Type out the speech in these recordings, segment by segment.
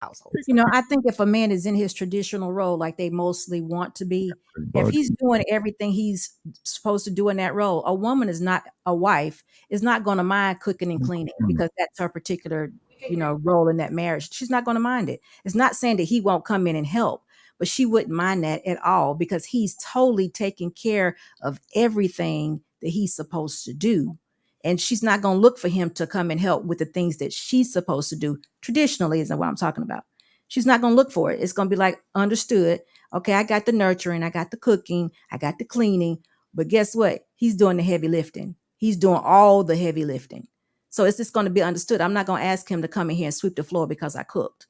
households. I think if a man is in his traditional role, like they mostly want to be, if But he's doing everything he's supposed to do in that role, a woman is not a wife, is not going to mind cooking and cleaning because that's her particular, role in that marriage. She's not going to mind it. It's not saying that he won't come in and help, but she wouldn't mind that at all because he's totally taking care of everything that he's supposed to do. And she's not going to look for him to come and help with the things that she's supposed to do traditionally, is what I'm talking about. She's not going to look for it. It's going to be like, understood. Okay, I got the nurturing, I got the cooking, I got the cleaning. But guess what? He's doing the heavy lifting. He's doing all the heavy lifting. So it's just going to be understood. I'm not going to ask him to come in here and sweep the floor because I cooked.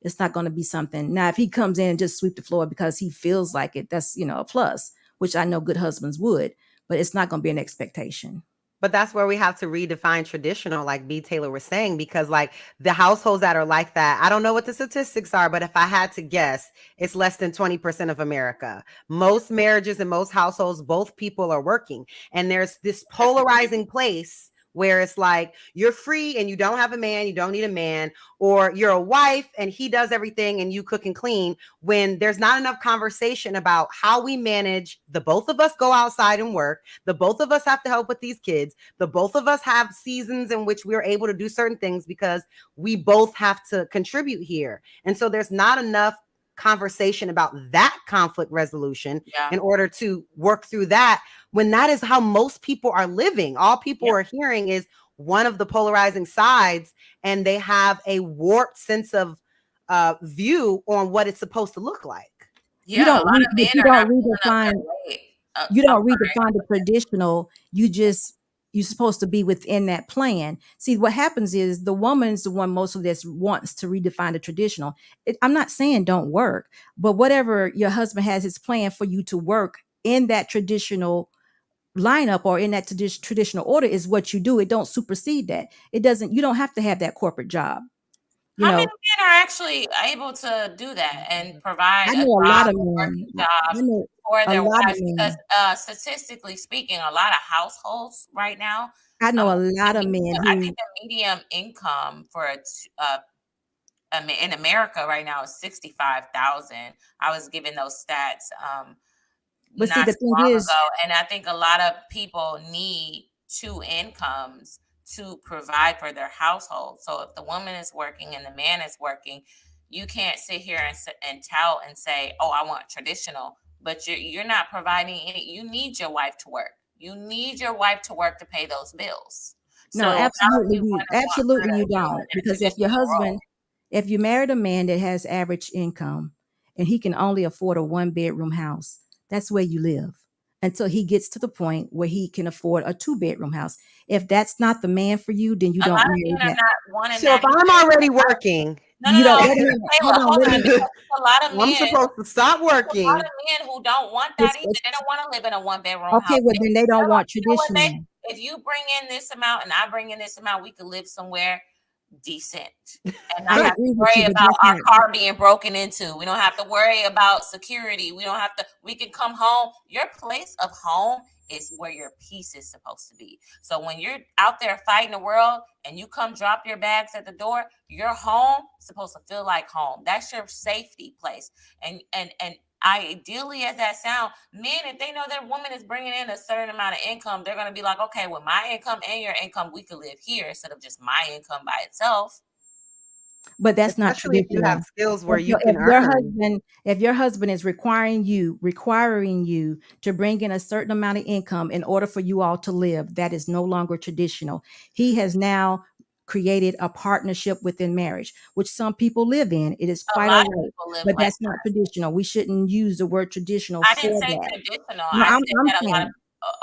It's not going to be something. Now, if he comes in and just sweep the floor because he feels like it, that's, a plus, which I know good husbands would, but it's not going to be an expectation. But that's where we have to redefine traditional, like B. Taylor was saying, because like the households that are like that, I don't know what the statistics are, but if I had to guess, it's less than 20% of America. Most marriages and most households, both people are working. And there's this polarizing place where it's like you're free and you don't have a man, you don't need a man, or you're a wife and he does everything and you cook and clean, when there's not enough conversation about how we manage. The both of us go outside and work, the both of us have to help with these kids, the both of us have seasons in which we're able to do certain things because we both have to contribute here. And so there's not enough conversation about that conflict resolution in order to work through that, when that is how most people are living. All people are hearing is one of the polarizing sides, and they have a warped sense of view on what it's supposed to look like. You don't redefine the traditional. You're supposed to be within that plan. See, what happens is the woman's the one mostly that wants to redefine the traditional. I'm not saying don't work, but whatever your husband has his plan for you to work in that traditional lineup or in that traditional order is what you do. It don't supersede that. It doesn't. You don't have to have that corporate job. How many men are actually able to do that and provide a lot of working job for their wives? Because statistically speaking, a lot of households right now. I know a lot of men. I think the median income for in America right now is $65,000. I was given those stats but not too long ago, and I think a lot of people need two incomes to provide for their household. So if the woman is working and the man is working, you can't sit here and tout and say, "Oh, I want traditional," but you're not providing any. You need your wife to work. You need your wife to work to pay those bills. No, so absolutely, you don't. Because if you married a man that has average income and he can only afford a 1-bedroom house, that's where you live until he gets to the point where he can afford a 2-bedroom house. If that's not the man for you, then you don't marry that. So if I'm already working, hold on. A lot of men, I'm supposed to stop working. A lot of men who don't want that either. They don't want to live in a 1-bedroom house. Okay, well then they don't want traditional. If you bring in this amount and I bring in this amount, we could live somewhere decent and not have to worry about our car being broken into. We don't have to worry about security. We can come home. Your place of home is where your peace is supposed to be. So when you're out there fighting the world and you come drop your bags at the door, your home is supposed to feel like home. That's your safety place. And ideally, as that sound, men, if they know their woman is bringing in a certain amount of income, they're going to be like, okay, with my income and your income, we could live here instead of just my income by itself. But that's not traditional. If you have skills where you can earn. If your husband is requiring you to bring in a certain amount of income in order for you all to live, that is no longer traditional. He has now created a partnership within marriage, which some people live in. It is quite all right, but that's not traditional. We shouldn't use the word traditional for that. I didn't say traditional. I said a lot of.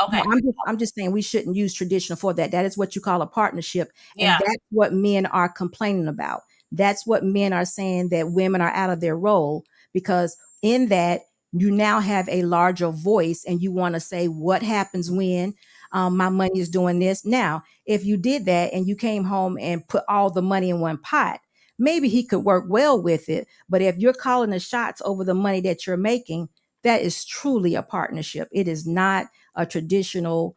Okay. No, I'm just saying we shouldn't use traditional for that. That is what you call a partnership, and that's what men are complaining about. That's what men are saying, that women are out of their role, because in that you now have a larger voice and you want to say what happens when my money is doing this. Now, if you did that and you came home and put all the money in one pot, maybe he could work well with it. But if you're calling the shots over the money that you're making, that is truly a partnership. It is not a traditional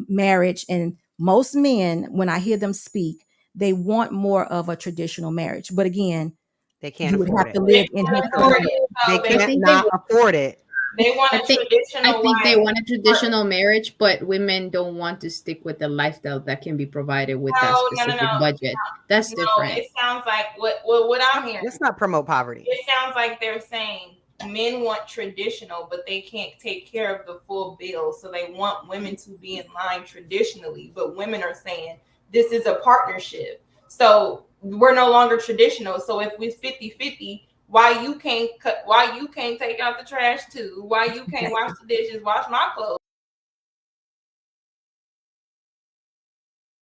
marriage. And most men, when I hear them speak, they want more of a traditional marriage. But again, They can't You would afford have it. to live in his community. They I can't think not afford it. They want I a think traditional they wife. want a traditional marriage, but women don't want to stick with the lifestyle that can be provided with that specific budget. That's different. It sounds like what I'm hearing. Let's not promote poverty. It sounds like they're saying men want traditional, but they can't take care of the full bill. So they want women to be in line traditionally, but women are saying this is a partnership. So we're no longer traditional. So if we're 50-50, why you can't take out the trash too? Why you can't wash the dishes, wash my clothes?